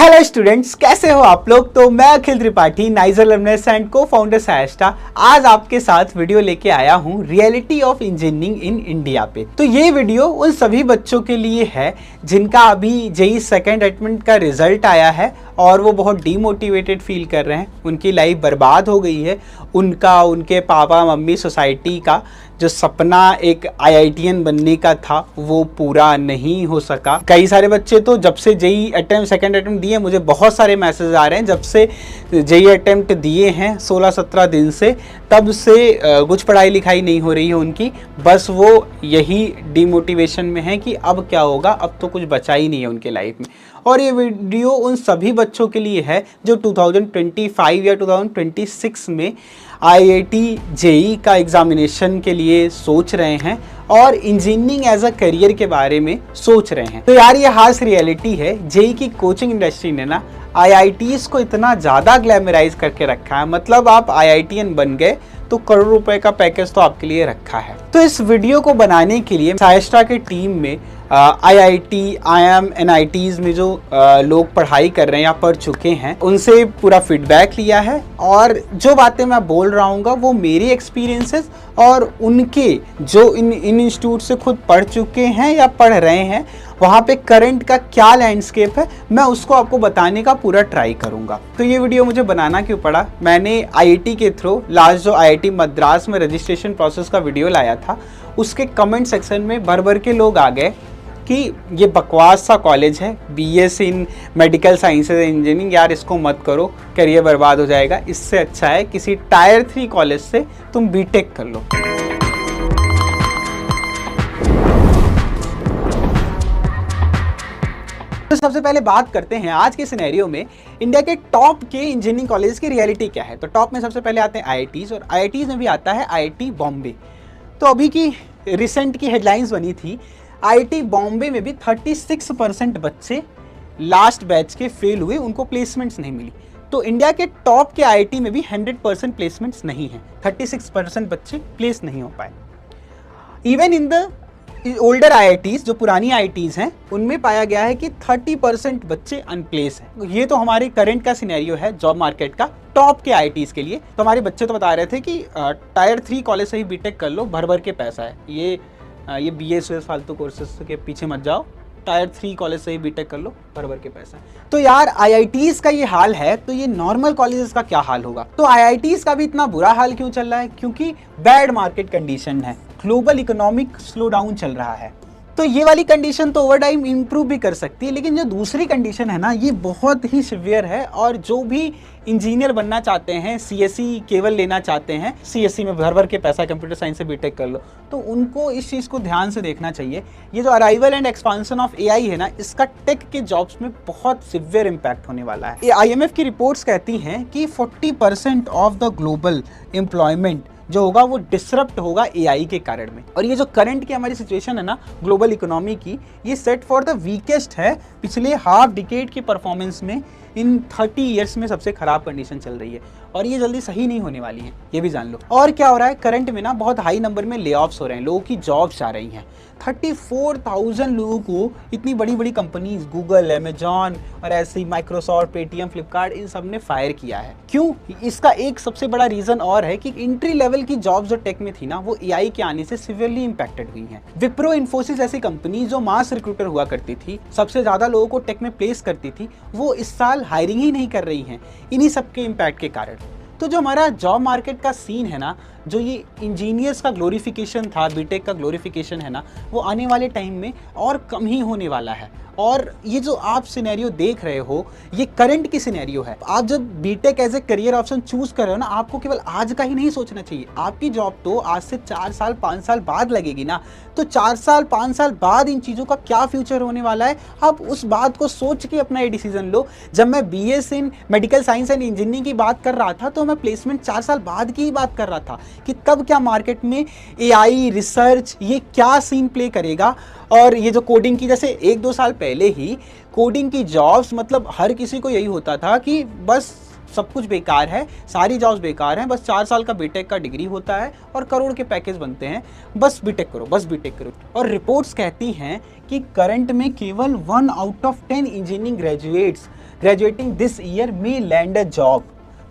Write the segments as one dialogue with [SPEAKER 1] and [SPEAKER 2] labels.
[SPEAKER 1] Hello students, कैसे हो आप लोग। तो मैं अखिल त्रिपाठी, नाइजर लर्नर्स एंड को फाउंडर सायस्टा, आज आपके साथ वीडियो लेके आया हूँ reality of engineering in India पे। तो ये वीडियो उन सभी बच्चों के लिए है जिनका अभी जेईई सेकंड अटेम्प्ट का रिजल्ट आया है और वो बहुत डीमोटिवेटेड फील कर रहे हैं, उनकी लाइफ बर्बाद हो गई है, उनका, उनके पापा मम्मी, सोसाइटी का जो सपना एक आईआईटीएन बनने का था वो पूरा नहीं हो सका। कई सारे बच्चे तो जब से जेईई अटेम्प्ट सेकंड अटेम्प्ट दिए, मुझे बहुत सारे मैसेज आ रहे हैं जब से जेईई अटेम्प्ट दिए हैं 16-17 दिन से, तब से कुछ पढ़ाई लिखाई नहीं हो रही है उनकी, बस वो यही डिमोटिवेशन में है कि अब क्या होगा, अब तो कुछ बचा ही नहीं है उनके लाइफ में। और ये वीडियो उन सभी बच्चों के लिए है जो 2025 या 2026 में आईआईटी जेईई का एग्जामिनेशन के लिए सोच रहे हैं और इंजीनियरिंग एज अ करियर के बारे में सोच रहे हैं। तो यार ये हार्श रियलिटी है, जेईई की कोचिंग इंडस्ट्री ने ना आईआईटीज को इतना ज़्यादा ग्लैमराइज करके रखा है, मतलब आप आईआईटीएन बन गए तो करोड़ रुपए का पैकेज तो आपके लिए रखा है। तो इस वीडियो को बनाने के लिए सायस्टा के टीम में आईआईटी, आईएम, एनआईटीज में जो लोग पढ़ाई कर रहे हैं या पढ़ चुके हैं उनसे पूरा फीडबैक लिया है और जो बातें मैं बोल रहा हूँ वो मेरी एक्सपीरियंसेस और उनके जो इन इंस्टीट्यूट से खुद पढ़ चुके हैं या पढ़ रहे हैं वहाँ पे करंट का क्या लैंडस्केप है, मैं उसको आपको बताने का पूरा ट्राई करूँगा। तो ये वीडियो मुझे बनाना क्यों पड़ा, मैंने आईआईटी के थ्रू लास्ट जो आईआईटी मद्रास में रजिस्ट्रेशन प्रोसेस का वीडियो लाया था, उसके कमेंट सेक्शन में भर भर के लोग आ गए कि ये बकवास सा कॉलेज है, BSc in medical sciences and engineering, यार इसको मत करो, करियर बर्बाद हो जाएगा, इससे अच्छा है किसी टायर 3 कॉलेज से तुम बीटेक कर लो। तो सबसे पहले बात करते हैं आज के सिनेरियो में इंडिया के टॉप के इंजीनियरिंग कॉलेज की रियलिटी क्या है। तो टॉप में सबसे पहले आते हैं आईआईटीज और आईआईटीज में भी आता है आईआईटी बॉम्बे। तो अभी की रिसेंट की हेडलाइंस बनी थी, आईआईटी बॉम्बे में भी 36% बच्चे लास्ट बैच के फेल हुए, उनको प्लेसमेंट्स नहीं मिली। तो इंडिया के टॉप के आईआईटी में भी 100% प्लेसमेंट्स नहीं है, 36% बच्चे प्लेस नहीं हो पाए। Even in the older IITs, जो पुरानी आईआईटीज हैं, उनमें पाया गया है कि 30% बच्चे अनप्लेस हैं। ये तो हमारे करंट का सिनेरियो है जॉब मार्केट का टॉप के आईआईटीज के लिए। तो हमारे बच्चे तो बता रहे थे कि टायर 3 कॉलेज से ही बीटेक कर लो, भर भर के पैसा है, ये बीएस फालतू कोर्सेस के पीछे मत जाओ, टायर 3 कॉलेज से ही बीटेक कर लो, भर भर के पैसा। तो यार आईआईटीज का ये हाल है, तो ये नॉर्मल कॉलेजेस का क्या हाल होगा। तो आईआईटीज का भी इतना बुरा हाल क्यों चल रहा है, क्योंकि बैड मार्केट कंडीशन है, ग्लोबल इकोनॉमिक स्लो डाउन चल रहा है। तो ये वाली कंडीशन तो ओवर टाइम इंप्रूव भी कर सकती है, लेकिन जो दूसरी कंडीशन है ना, ये बहुत ही सिवियर है और जो भी इंजीनियर बनना चाहते हैं, सीएससी केवल लेना चाहते हैं, सीएससी में भर भर के पैसा, कंप्यूटर साइंस से बीटेक कर लो, तो उनको इस चीज़ को ध्यान से देखना चाहिए। ये जो arrival and expansion of AI है ना, इसका टेक के जॉब्स में बहुत सिवियर इम्पैक्ट होने वाला है। आईएमएफ की रिपोर्ट्स कहती हैं कि 40% ऑफ द ग्लोबल एम्प्लॉयमेंट जो होगा वो डिसरप्ट होगा एआई के कारण में। और ये जो करंट की हमारी सिचुएशन है ना ग्लोबल इकोनॉमी की, ये सेट फॉर द वीकेस्ट है पिछले हाफ डिकेड की परफॉर्मेंस में। इन 30 ईयर्स में सबसे खराब कंडीशन चल रही है और ये जल्दी सही नहीं होने वाली है, ये भी जान लो। और क्या हो रहा है, करंट में ना बहुत हाई नंबर में ले ऑफ्स हो रहे हैं, लोगों की जॉब्स जा रही हैं। 34,000 लोगों को इतनी बड़ी बड़ी कंपनीज, गूगल, अमेजॉन और ऐसे ही माइक्रोसॉफ्ट, पेटीएम, फ्लिपकार्ट, इन सब ने फायर किया है। क्यों? इसका एक सबसे बड़ा रीजन और है कि एंट्री लेवल की जॉब्स जो टेक में थी ना, वो एआई के आने से सिवियरली इंपैक्टेड हुई हैं। विप्रो, इन्फोसिस ऐसी कंपनी जो मास रिक्रूटर हुआ करती थी, सबसे ज्यादा लोगों को टेक में प्लेस करती थी, वो इस साल हायरिंग ही नहीं कर रही हैं, इन्हीं सबके इम्पैक्ट के कारण। तो जो हमारा जॉब मार्केट का सीन है ना, जो ये इंजीनियर्स का ग्लोरिफिकेशन था, बीटेक का ग्लोरिफिकेशन है ना, वो आने वाले टाइम में और कम ही होने वाला है। और ये जो आप सिनेरियो देख रहे हो, ये करंट की सिनेरियो है। आप जब BTech as a career option choose कर रहे हो ना, आपको केवल आज का ही नहीं सोचना चाहिए। आपकी जॉब तो आज से 4 साल 5 साल बाद लगेगी ना, तो 4 साल 5 साल बाद इन चीज़ों का क्या फ्यूचर होने वाला है, आप उस बात को सोच के अपना ये डिसीजन लो। जब मैं BS in medical science and engineering की बात कर रहा था, तो मैं प्लेसमेंट 4 साल बाद की ही बात कर रहा था कि तब क्या मार्केट में एआई रिसर्च ये क्या सीन प्ले करेगा। और ये जो कोडिंग की, जैसे 1-2 साल पहले ही कोडिंग की जॉब्स, मतलब हर किसी को यही होता था कि बस सब कुछ बेकार है, सारी जॉब्स बेकार हैं, बस 4 साल का बीटेक का डिग्री होता है और करोड़ के पैकेज बनते हैं, बस बीटेक करो, बस बीटेक करो। और रिपोर्ट्स कहती हैं कि करंट में केवल 1 out of 10 engineering graduates graduating this year may land a job.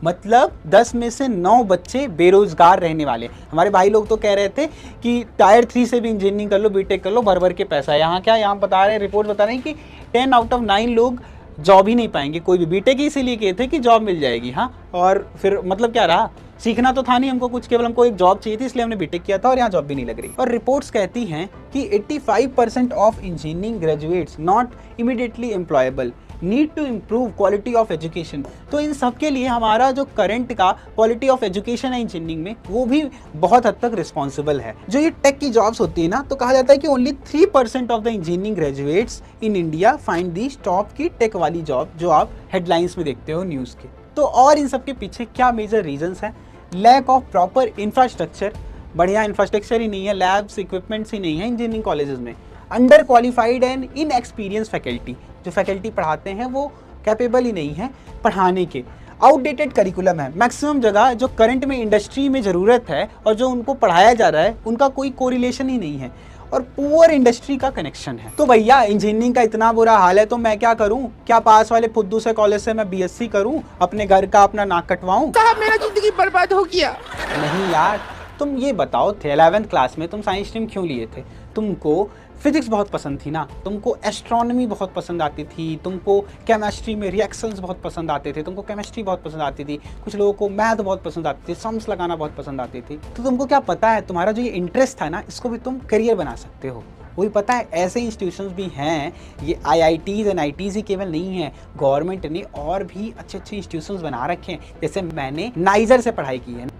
[SPEAKER 1] मतलब 10 में से 9 बच्चे बेरोजगार रहने वाले। हमारे भाई लोग तो कह रहे थे कि टायर 3 से भी इंजीनियरिंग कर लो, बीटेक कर लो, भर भर के पैसा है। यहाँ क्या, यहाँ बता रहे हैं, रिपोर्ट बता रहे हैं कि 10 आउट ऑफ 9 लोग जॉब ही नहीं पाएंगे। कोई भी बीटेक ही इसीलिए किए थे कि जॉब मिल जाएगी। हाँ, और फिर मतलब क्या रहा, सीखना तो था नहीं हमको कुछ, केवल हमको एक जॉब चाहिए थी, इसलिए हमने बीटेक किया था और यहाँ जॉब भी नहीं लग रही। और रिपोर्ट्स कहती हैं कि 85% of engineering graduates not immediately employable, need to improve quality of education. तो इन सब के लिए हमारा जो करंट का क्वालिटी ऑफ एजुकेशन है इंजीनियरिंग में, वो भी बहुत हद तक रिस्पॉन्सिबल है। जो ये टेक की जॉब्स होती है ना, तो कहा जाता है कि only 3% of the engineering graduates in India find the top की टेक वाली जॉब, जो आप हेडलाइंस में देखते हो न्यूज़ के। तो और इन सब के पीछे क्या मेजर रीजंस हैं? लैक ऑफ प्रॉपर इंफ्रास्ट्रक्चर, बढ़िया इंफ्रास्ट्रक्चर ही नहीं है, लैब्स इक्विपमेंट्स ही नहीं है इंजीनियरिंग कॉलेजेस में। Under qualified and inexperience faculty, जो फैकल्टी पढ़ाते हैं वो कैपेबल ही नहीं है पढ़ाने के। आउटडेटेड करिकुलम है, मैक्सिमम जगह जो करंट में इंडस्ट्री में ज़रूरत है और जो उनको पढ़ाया जा रहा है उनका कोई कोरिलेशन ही नहीं है, और पुअर इंडस्ट्री का कनेक्शन है। तो भैया इंजीनियरिंग का इतना बुरा हाल है तो मैं क्या करूं? क्या पास वाले फुद्दू से कॉलेज से मैं बीएससी करूं, अपने घर का अपना नाक कटवाऊं?
[SPEAKER 2] साहब मेरा जिंदगी बर्बाद हो गया।
[SPEAKER 1] नहीं यार, तुम ये बताओ थे 11th क्लास में तुम साइंस स्ट्रीम क्यों लिए थे? तुमको फिजिक्स बहुत पसंद थी ना, तुमको एस्ट्रोनॉमी बहुत पसंद आती थी, तुमको केमिस्ट्री में रिएक्शंस बहुत पसंद आते थे, तुमको केमिस्ट्री बहुत पसंद आती थी, कुछ लोगों को मैथ बहुत पसंद आती थी, सम्स लगाना बहुत पसंद आती थी। तो तुमको क्या पता है, तुम्हारा जो ये इंटरेस्ट था ना, इसको भी तुम करियर बना सकते हो। वही पता है, ऐसे इंस्टीट्यूशंस भी हैं, ये IITs एंड ITs ही केवल नहीं है, गवर्नमेंट ने और भी अच्छे अच्छे इंस्टीट्यूशंस बना रखे हैं। जैसे मैंने नाइजर से पढ़ाई की है।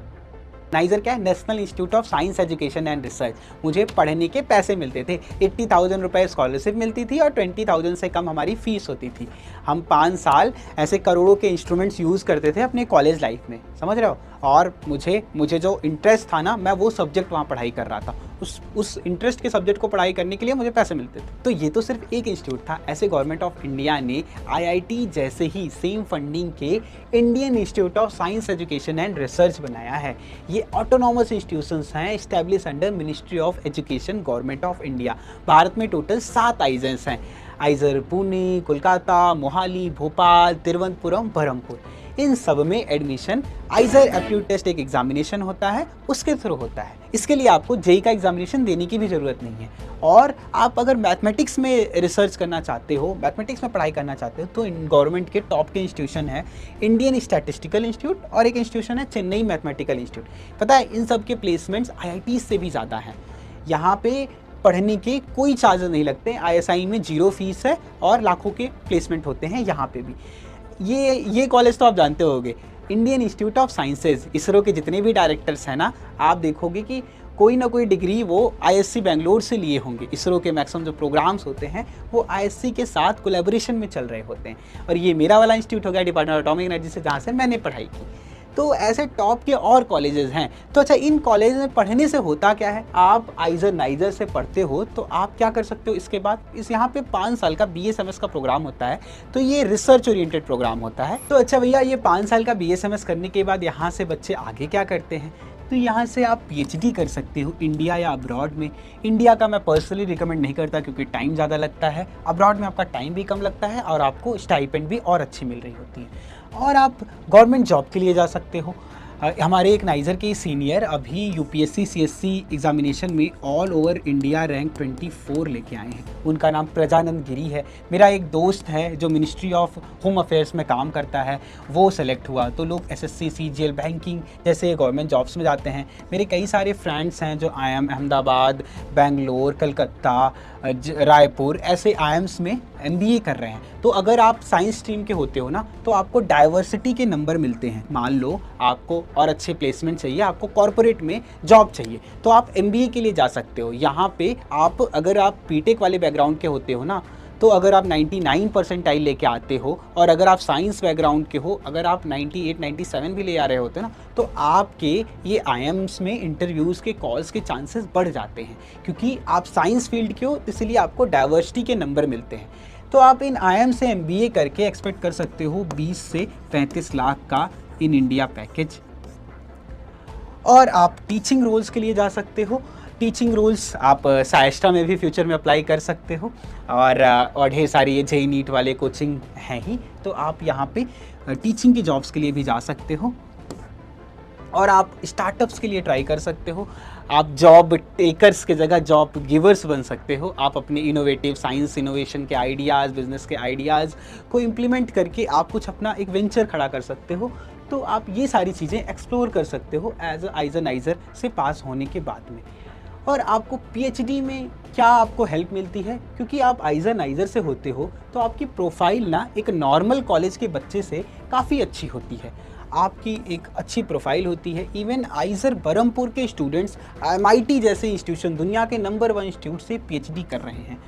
[SPEAKER 1] नाइजर क्या है? National institute of science education and research. मुझे पढ़ने के पैसे मिलते थे, 80,000 रुपये स्कॉलरशिप मिलती थी और 20,000 से कम हमारी फ़ीस होती थी। हम 5 साल ऐसे करोड़ों के इंस्ट्रूमेंट्स यूज़ करते थे अपने कॉलेज लाइफ में, समझ रहे हो? और मुझे जो इंटरेस्ट था ना, मैं वो सब्जेक्ट वहाँ पढ़ाई कर रहा था, उस इंटरेस्ट के सब्जेक्ट को पढ़ाई करने के लिए मुझे पैसे मिलते थे। तो ये तो सिर्फ एक इंस्टीट्यूट था। ऐसे गवर्नमेंट ऑफ इंडिया ने IIT जैसे ही सेम फंडिंग के Indian institute of science education and research बनाया है। ये ऑटोनॉमस इंस्टीट्यूशंस हैं, establish under ministry of education, government of India. Bharat में टोटल 7 आइजर्स हैं, आइजर पुणे, कोलकाता, मोहाली, भोपाल, तिरुवनंतपुरम, बरहमपुर। इन सब में एडमिशन आइजर एप्टीट्यूड टेस्ट एक एग्जामिनेशन होता है, उसके थ्रू होता है। इसके लिए आपको जेईई का एग्जामिनेशन देने की भी ज़रूरत नहीं है। और आप अगर मैथमेटिक्स में रिसर्च करना चाहते हो, मैथमेटिक्स में पढ़ाई करना चाहते हो, तो गवर्नमेंट के टॉप के इंस्टीट्यूशन है इंडियन स्टैटिस्टिकल इंस्टीट्यूट और एक इंस्टीट्यूशन है चेन्नई मैथमेटिकल इंस्टीट्यूट। पता है, इन सब के प्लेसमेंट्स IITs से भी ज़्यादा हैं। यहाँ पे पढ़ने के कोई चार्जेस नहीं लगते, ISI में 0 फीस है और लाखों के प्लेसमेंट होते हैं यहाँ पे भी। ये कॉलेज तो आप जानते होंगे, Indian institute of sciences. ISRO के जितने भी डायरेक्टर्स हैं ना, आप देखोगे कि कोई ना कोई डिग्री वो ISC बेंगलोर से लिए होंगे। इसरो के मैक्सिमम जो प्रोग्राम्स होते हैं वो ISC के साथ कोलैबोरेशन में चल रहे होते हैं। और ये मेरा वाला इंस्टीट्यूट हो गया, डिपार्टमेंट ऑफ एटॉमिक एनर्जी से, जहाँ से मैंने पढ़ाई की। तो ऐसे टॉप के और कॉलेजेस हैं। तो अच्छा, इन कॉलेज में पढ़ने से होता क्या है? आप आइजर नाइजर से पढ़ते हो तो आप क्या कर सकते हो इसके बाद? यहाँ पे 5 साल का BSMS का प्रोग्राम होता है, तो ये रिसर्च ओरिएंटेड प्रोग्राम होता है। तो अच्छा भैया, ये 5 साल का BSMS करने के बाद यहाँ से बच्चे आगे क्या करते हैं? तो यहाँ से आप PhD कर सकते हो इंडिया या अब्रॉड में। इंडिया का मैं पर्सनली रिकमेंड नहीं करता क्योंकि टाइम ज़्यादा लगता है। अब्रॉड में आपका टाइम भी कम लगता है और आपको स्टाइपेंड भी और अच्छी मिल रही होती है। और आप गवर्नमेंट जॉब के लिए जा सकते हो। हमारे एक नाइजर के सीनियर अभी UPSC CSC एग्जामिनेशन में ऑल ओवर इंडिया रैंक 24 लेके आए हैं। उनका नाम प्रजानंद गिरी है। मेरा एक दोस्त है जो मिनिस्ट्री ऑफ होम अफेयर्स में काम करता है, वो सेलेक्ट हुआ। तो लोग SSC CGL बैंकिंग जैसे गवर्नमेंट जॉब्स में जाते हैं। मेरे कई सारे फ्रेंड्स हैं जो IIM अहमदाबाद, बेंगलोर, कलकत्ता, रायपुर ऐसे IIMs में MBA कर रहे हैं। तो अगर आप साइंस स्ट्रीम के होते हो ना, तो आपको डाइवर्सिटी के नंबर मिलते हैं। मान लो आपको और अच्छे प्लेसमेंट चाहिए, आपको कॉर्पोरेट में जॉब चाहिए, तो आप MBA के लिए जा सकते हो। यहाँ पे आप अगर आप बीटेक वाले बैकग्राउंड के होते हो ना, तो अगर आप 99 परसेंटाइल लेके आते हो और अगर आप साइंस बैकग्राउंड के हो, अगर आप 98 97 भी ले आ रहे होते ना, तो आपके ये IIMs में इंटरव्यूज़ के कॉल्स के चांसेस बढ़ जाते हैं क्योंकि आप साइंस फील्ड के हो, इसलिए आपको डाइवर्सिटी के नंबर मिलते हैं। तो आप इन IIM से MBA करके एक्सपेक्ट कर सकते हो 20 से 35 लाख का इन इंडिया पैकेज। और आप टीचिंग रोल्स के लिए जा सकते हो। टीचिंग रूल्स आप साइस्टा में भी फ्यूचर में अप्लाई कर सकते हो, और ढेर सारी ये जेई नीट वाले कोचिंग हैं ही, तो आप यहाँ पे टीचिंग की जॉब्स के लिए भी जा सकते हो, और आप स्टार्टअप्स के लिए ट्राई कर सकते हो। आप जॉब टेकर्स के जगह जॉब गिवर्स बन सकते हो। आप अपने इनोवेटिव साइंस इनोवेशन के आइडियाज़, बिजनेस के आइडियाज़ को इम्प्लीमेंट करके आप कुछ अपना एक वेंचर खड़ा कर सकते हो। तो आप ये सारी चीज़ें एक्सप्लोर कर सकते हो एज अ आइजर से पास होने के बाद में। और आपको पीएचडी में क्या आपको हेल्प मिलती है, क्योंकि आप आइजर से होते हो तो आपकी प्रोफाइल ना एक नॉर्मल कॉलेज के बच्चे से काफ़ी अच्छी होती है। आपकी एक अच्छी प्रोफाइल होती है। इवन आइजर बरहमपुर के स्टूडेंट्स MIT जैसे इंस्टीट्यूशन, दुनिया के नंबर 1 इंस्टीट्यूट से पीएचडी कर रहे हैं।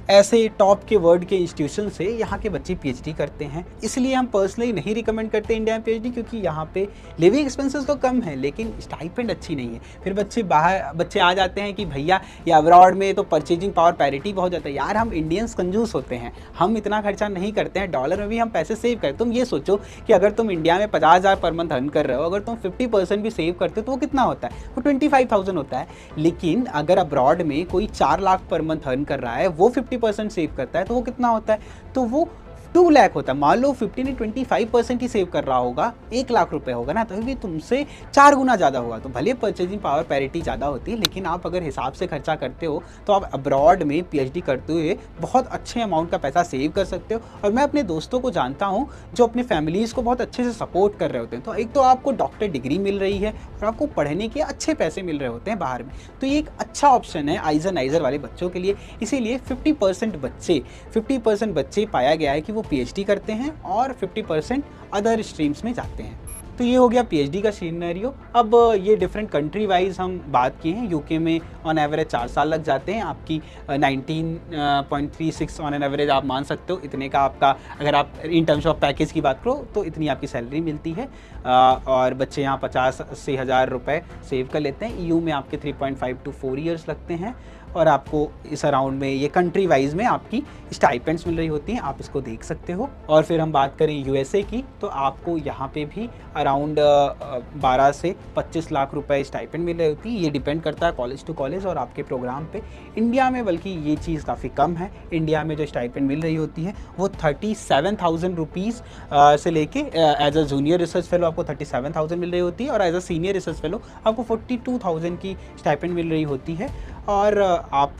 [SPEAKER 1] ऐसे टॉप के वर्ल्ड के इंस्टीट्यूशन से यहाँ के बच्चे पीएचडी करते हैं। इसलिए हम पर्सनली नहीं रिकमेंड करते इंडिया में पीएचडी, क्योंकि यहाँ पे लिविंग एक्सपेंसेस तो कम है लेकिन स्टाइपेंड अच्छी नहीं है। फिर बच्चे आ जाते हैं कि भैया ये अब्रॉड में तो परचेजिंग पावर पैरिटी बहुत ज़्यादा है। यार हम इंडियंस कंजूस होते हैं, हम इतना खर्चा नहीं करते हैं, डॉलर में भी हम पैसे सेव करते। तुम ये सोचो कि अगर तुम इंडिया में 50,000 पर मंथ अर्न कर रहे हो, अगर तुम 50% भी सेव करते हो तो वो कितना होता है? वो 25,000 होता है। लेकिन अगर अब्रॉड में कोई 4 लाख पर मंथ अर्न कर रहा है, वो 50% सेव करता है तो वो कितना होता है? तो वो 2 लाख होता है। मान लो 25% ही सेव कर रहा होगा, 1 लाख रुपए होगा ना, तो भी तुमसे 4 गुना ज़्यादा होगा। तो भले परचेजिंग पावर पैरिटी ज़्यादा होती है, लेकिन आप अगर हिसाब से खर्चा करते हो तो आप अब्रॉड में पीएचडी करते हुए बहुत अच्छे अमाउंट का पैसा सेव कर सकते हो। और मैं अपने दोस्तों को जानता हूँ जो अपने फैमिलीज़ को बहुत अच्छे से सपोर्ट कर रहे होते हैं। तो एक तो आपको डॉक्टर डिग्री मिल रही है और आपको पढ़ने के अच्छे पैसे मिल रहे होते हैं बाहर में, तो ये एक अच्छा ऑप्शन है आइजर वाले बच्चों के लिए। इसीलिए 50% बच्चे पाया गया है कि वो पीएचडी करते हैं और 50% अदर स्ट्रीम्स में जाते हैं। तो ये हो गया पीएचडी का सिनेरियो। अब ये डिफरेंट कंट्री वाइज हम बात किए हैं। यूके में ऑन एवरेज 4 साल लग जाते हैं। आपकी 19.36 ऑन एन एवरेज आप मान सकते हो, इतने का आपका, अगर आप इन टर्म्स ऑफ पैकेज की बात करो तो इतनी आपकी सैलरी मिलती है। और बच्चे यहाँ 50-80 हज़ार रुपये सेव कर लेते हैं। EU में आपके 3.5 to 4 ईयर्स लगते हैं, और आपको इस अराउंड में ये कंट्री वाइज में आपकी स्टाइपेंड्स मिल रही होती हैं, आप इसको देख सकते हो। और फिर हम बात करें यूएसए की, तो आपको यहाँ पे भी अराउंड 12 से 25 लाख रुपए स्टाइपेंड मिल रही होती है। ये डिपेंड करता है कॉलेज टू कॉलेज और आपके प्रोग्राम पे। इंडिया में बल्कि ये चीज़ काफ़ी कम है। इंडिया में जो स्टाइपेंड मिल रही होती है वो 37,000 रुपीज़ से लेके as a junior research fellow आपको 37,000 मिल रही होती है, और as a senior research fellow आपको 42,000 की स्टाइपेंड मिल रही होती है। और आप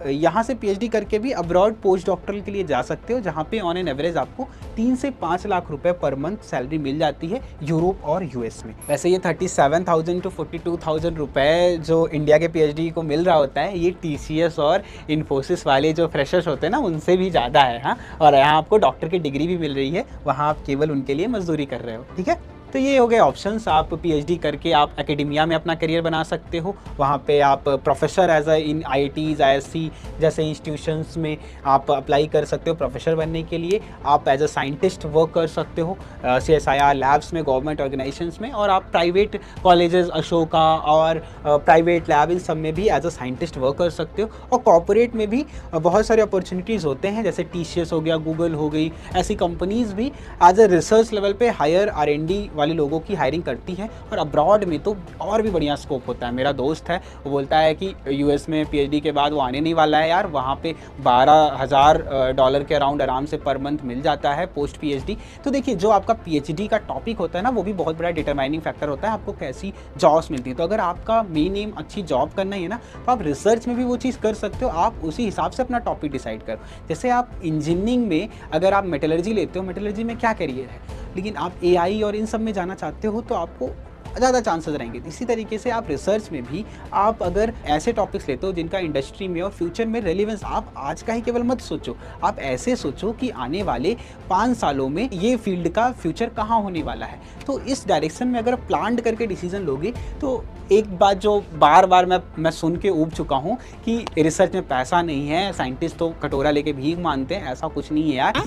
[SPEAKER 1] यहाँ से पीएचडी करके भी अब्रॉड पोस्ट डॉक्टरल के लिए जा सकते हो, जहाँ पे ऑन एन एवरेज आपको 3 से 5 लाख रुपए पर मंथ सैलरी मिल जाती है यूरोप और यूएस में। वैसे ये 37,000 to 42,000 रुपए जो इंडिया के पीएचडी को मिल रहा होता है, ये टीसीएस और इन्फोसिस वाले जो फ्रेशर्स होते हैं ना, उनसे भी ज़्यादा है। हाँ, और यहाँ आपको डॉक्टर की डिग्री भी मिल रही है, वहाँ आप केवल उनके लिए मजदूरी कर रहे हो। ठीक है, तो ये हो गए ऑप्शंस। आप पीएचडी करके आप एकेडेमिया में अपना करियर बना सकते हो। वहाँ पे आप professor as a in IITs ISC जैसे इंस्टीट्यूशंस में आप अप्लाई कर सकते हो प्रोफेसर बनने के लिए। आप एज अ साइंटिस्ट वर्क कर सकते हो CSIR लैब्स में, गवर्नमेंट ऑर्गेनाइजेशंस में, और आप प्राइवेट कॉलेजेस अशोका और प्राइवेट लैब इन सब में भी एज अ साइंटिस्ट वर्क कर सकते हो। और कॉर्पोरेट में भी बहुत सारे अपॉर्चुनिटीज़ होते हैं, जैसे TCS हो गया, गूगल हो गई, ऐसी कंपनीज़ भी एज अ रिसर्च लेवल पे हायर R&D वाले लोगों की हायरिंग करती है। और अब्रॉड में तो और भी बढ़िया स्कोप होता है। मेरा दोस्त है, वो बोलता है कि यूएस में पीएचडी के बाद वो आने नहीं वाला है यार, वहाँ पे $12,000 के अराउंड आराम से पर मंथ मिल जाता है पोस्ट पीएचडी। तो देखिए, जो आपका पीएचडी का टॉपिक होता है ना, वो भी बहुत बड़ा डिटरमाइनिंग फैक्टर होता है आपको कैसी जॉब्स मिलती हैं। तो अगर आपका मेन एम अच्छी जॉब करना ही है ना, तो आप रिसर्च में भी वो चीज़ कर सकते हो। आप उसी हिसाब से अपना टॉपिक डिसाइड करो। जैसे आप इंजीनियरिंग में अगर आप मेटलर्जी लेते हो, मेटलर्जी में क्या करियर है, लेकिन आप AI और इन सब में जाना चाहते हो तो आपको ज़्यादा चांसेस रहेंगे। इसी तरीके से आप रिसर्च में भी आप अगर ऐसे टॉपिक्स लेते हो जिनका इंडस्ट्री में और फ्यूचर में रेलिवेंस, आप आज का ही केवल मत सोचो, आप ऐसे सोचो कि आने वाले 5 सालों में ये फील्ड का फ्यूचर कहाँ होने वाला है। तो इस डायरेक्शन में अगर प्लान करके डिसीजन लोगे तो एक बात जो बार बार मैं सुन के ऊब चुका हूँ कि रिसर्च में पैसा नहीं है, साइंटिस्ट तो कटोरा लेके भीख मांगते हैं, ऐसा कुछ नहीं है यार।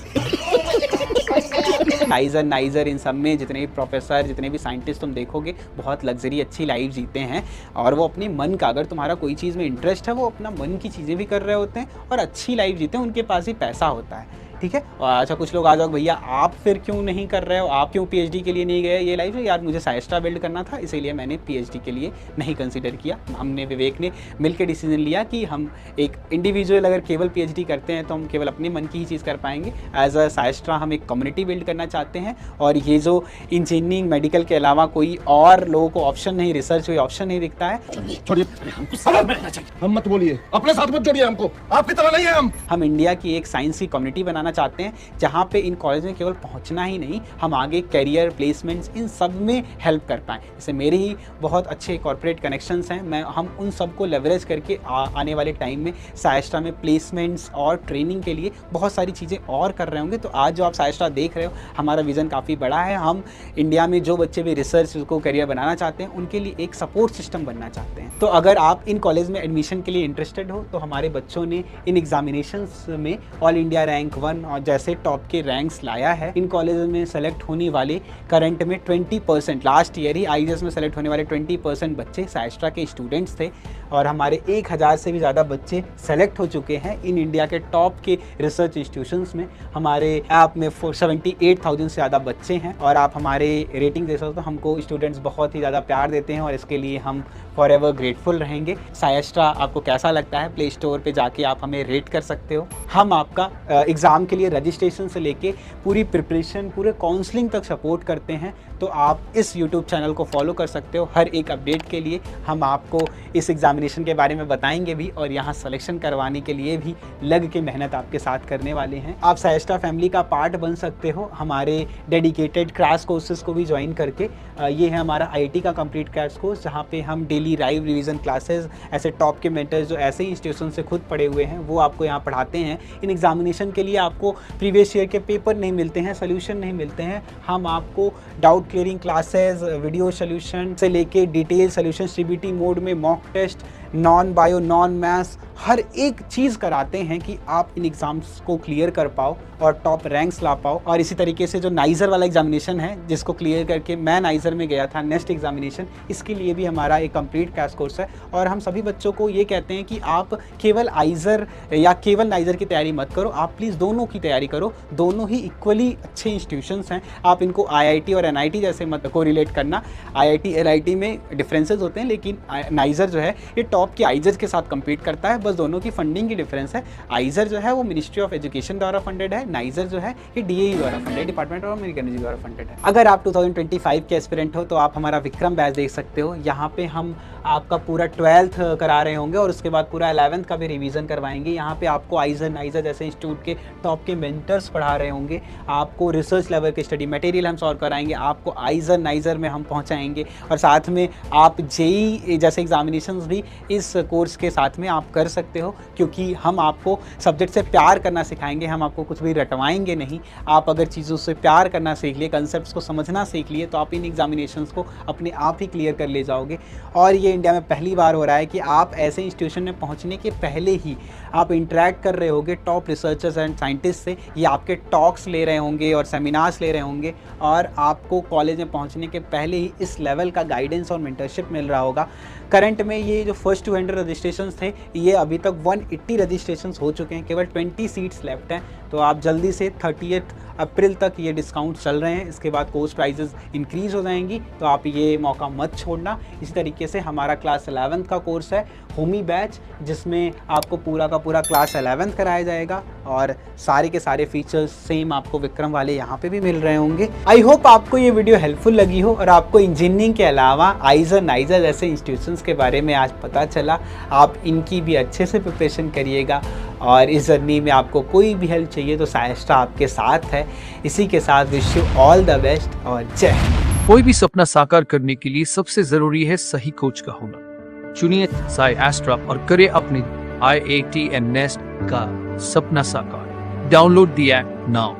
[SPEAKER 1] नाइजर इन सब में जितने भी प्रोफेसर, जितने भी साइंटिस्ट तुम देखोगे, बहुत लग्जरी अच्छी लाइफ जीते हैं। और वो अपने मन का, अगर तुम्हारा कोई चीज़ में इंटरेस्ट है, वो अपना मन की चीज़ें भी कर रहे होते हैं और अच्छी लाइफ जीते हैं, उनके पास ही पैसा होता है। ठीक है। और अच्छा कुछ लोग आ जाओ भैया आप फिर क्यों नहीं कर रहे हो, आप क्यों पीएचडी के लिए नहीं गए, ये लाइफ है यार मुझे साइस्ट्रा बिल्ड करना था इसीलिए मैंने पीएचडी के लिए नहीं कंसीडर किया। हमने विवेक ने मिलकर डिसीजन लिया कि हम एक इंडिविजुअल अगर केवल पीएचडी करते हैं तो हम केवल अपने मन की ही चीज़ कर पाएंगे। एज अ साइस्ट्रा हम एक कम्युनिटी बिल्ड करना चाहते हैं और ये जो इंजीनियरिंग मेडिकल के अलावा कोई और लोगों को ऑप्शन नहीं, रिसर्च कोई ऑप्शन नहीं दिखता है।
[SPEAKER 3] छोड़िए, हमको सवाल में रहना चाहिए, हम मत बोलिए, अपने साथ मत जोड़िए हमको, आपकी तरह नहीं है हम
[SPEAKER 1] इंडिया की एक साइंस की कम्युनिटी बनाना चाहते हैं जहाँ पे इन कॉलेज में केवल पहुँचना ही नहीं, हम आगे करियर प्लेसमेंट्स इन सब में हेल्प कर पाएँ। जैसे मेरे ही बहुत अच्छे कॉर्पोरेट कनेक्शंस हैं, हम उन सबको लेवरेज करके आने वाले टाइम में साइस्ट्रा में प्लेसमेंट्स और ट्रेनिंग के लिए बहुत सारी चीज़ें और कर रहे होंगे। तो आज जो आप साइस्ट्रा देख रहे हो, हमारा विज़न काफ़ी बड़ा है। हम इंडिया में जो बच्चे भी रिसर्च को करियर बनाना चाहते हैं उनके लिए एक सपोर्ट सिस्टम बनना चाहते हैं। तो अगर आप इन कॉलेज में एडमिशन के लिए इंटरेस्टेड हो तो हमारे बच्चों ने इन एग्जामिनेशंस में ऑल इंडिया रैंक 1 और जैसे टॉप के रैंक्स लाया है। इन कॉलेज में सेलेक्ट होने वाले करंट में 20%, लास्ट ईयर ही आईजीएस में सेलेक्ट होने वाले 20% बच्चे साइस्ट्रा के स्टूडेंट्स थे और हमारे 1000 से भी ज़्यादा बच्चे सेलेक्ट हो चुके हैं इन इंडिया के टॉप के रिसर्च इंस्टीट्यूशंस में। हमारे ऐप में 78,000 से ज़्यादा बच्चे हैं और आप हमारे रेटिंग देख सकते हो, हमको स्टूडेंट्स बहुत ही ज़्यादा प्यार देते हैं और इसके लिए हम फॉर एवर ग्रेटफुल रहेंगे। साइस्ट्रा आपको कैसा लगता है, प्ले स्टोर पे जाके आप हमें रेट कर सकते हो। हम आपका एग्ज़ाम के लिए रजिस्ट्रेशन से लेके पूरी प्रिपरेशन, पूरे काउंसलिंग तक सपोर्ट करते हैं। तो आप इस यूट्यूब चैनल को फॉलो कर सकते हो। हर एक अपडेट के लिए हम आपको इस एग्जामिनेशन के बारे में बताएंगे भी और यहाँ सिलेक्शन करवाने के लिए भी लग के मेहनत आपके साथ करने वाले हैं। आप साइस्ट्रा फैमिली का पार्ट बन सकते हो हमारे डेडिकेटेड क्रैश कोर्सेज को भी ज्वाइन करके। ये है हमारा आईआईटी का कंप्लीट क्रैश कोर्स जहाँ पे हम डेली लाइव रिवीजन क्लासेस, ऐसे टॉप के मेंटर्स जो ऐसे ही इंस्टीट्यूशन से खुद पढ़े हुए हैं वो आपको यहाँ पढ़ाते हैं। इन एग्जामिनेशन के लिए आपको प्रीवियस ईयर के पेपर नहीं मिलते हैं, सोल्यूशन नहीं मिलते हैं। हम आपको doubt clearing classes, video solution से लेके डिटेल सोल्यूशन, सीबीटी मोड में mock test, non bio, non maths, हर एक चीज़ कराते हैं कि आप इन एग्ज़ाम्स को क्लियर कर पाओ और टॉप रैंक्स ला पाओ। और इसी तरीके से जो नाइजर वाला एग्जामिनेशन है जिसको क्लियर करके मैं नाइजर में गया था नेक्स्ट एग्जामिनेशन, इसके लिए भी हमारा एक कंप्लीट क्रैश कोर्स है। और हम सभी बच्चों को ये कहते हैं कि आप केवल आइजर या केवल नाइजर की तैयारी मत करो, आप प्लीज़ दोनों की तैयारी करो। दोनों ही इक्वली अच्छे इंस्टीट्यूशंस हैं। आप इनको आईआईटी और एनआईटी जैसे मत को रिलेट करना। आईआईटी एनआईटी में डिफरेंसेस होते हैं लेकिन नाइजर जो है ये टॉप के आइजर के साथ कम्पीट करता है, बस दोनों की फंडिंग की डिफरेंस है। आइजर जो है वो मिनिस्ट्री ऑफ एजुकेशन द्वारा फंडेड है, नाइजर जो है ये डीएई द्वारा funded, department of American energy द्वारा फंडेड है। अगर आप 2025 के एस्पिरेंट हो तो आप हमारा विक्रम बैच देख सकते हो। यहाँ पे हम आपका पूरा 12th करा रहे होंगे और उसके बाद पूरा 11th का भी रिवीजन करवाएंगे। यहाँ पे आपको आइजर, नाइजर जैसे इंस्टीट्यूट के टॉप के मेंटर्स पढ़ा रहे होंगे। आपको रिसर्च लेवल के स्टडी मटेरियल हम सॉल्व कराएंगे, आपको आइजर, नाइजर में हम पहुँचाएंगे और साथ में आप जेई जैसे एग्जामिनेशंस भी इस कोर्स के साथ में आप कर सकते हो, क्योंकि हम आपको सब्जेक्ट से प्यार करना सिखाएंगे। हम आपको कुछ भी रटवाएंगे नहीं। आप अगर चीज़ों से प्यार करना सीख लिए, कंसेप्ट्स को समझना सीख लिए तो आप इन एग्जामिनेशंस को अपने आप ही क्लियर कर ले जाओगे। और ये इंडिया में पहली बार हो रहा है कि आप ऐसे इंस्टीट्यूशन में पहुंचने के पहले ही आप इंटरेक्ट कर रहे होगे टॉप रिसर्चर्स एंड साइंटिस्ट से, ये आपके टॉक्स ले रहे होंगे और सेमिनार्स ले रहे होंगे और आपको कॉलेज में पहुंचने के पहले ही इस लेवल का गाइडेंस और मेंटरशिप मिल रहा होगा। करंट में ये जो फर्स्ट 200 रजिस्ट्रेशंस थे ये अभी तक 180 रजिस्ट्रेशंस हो चुके हैं, केवल 20 सीट्स लेफ्ट हैं। तो आप जल्दी से 30 अप्रैल तक ये डिस्काउंट चल रहे हैं, इसके बाद कोर्स प्राइजेस इंक्रीज़ हो जाएंगी, तो आप ये मौका मत छोड़ना। इसी तरीके से हमारा क्लास 11th का कोर्स है होमी बैच, जिसमें आपको पूरा का पूरा क्लास 11th कराया जाएगा और सारे के सारे फीचर्स सेम आपको विक्रम वाले यहाँ पे भी मिल रहे होंगे। आई होप आपको ये वीडियो हेल्पफुल लगी हो और आपको इंजीनियरिंग के अलावा आइजर, नाइजर जैसे इंस्टीट्यूशंस के बारे में आज पता चला। आप इनकी भी अच्छे से प्रिपरेशन करिएगा और इस जर्नी में आपको कोई भी हेल्प चाहिए तो साइस्ट्रा आपके साथ है। इसी के साथ wish you all the best और जय हिंद।
[SPEAKER 4] कोई भी सपना साकार करने के लिए सबसे जरूरी है सही कोच का होना। चुनिए साइस्ट्रा और करें अपने IIT and NEST का सपना साकार। Download the app now.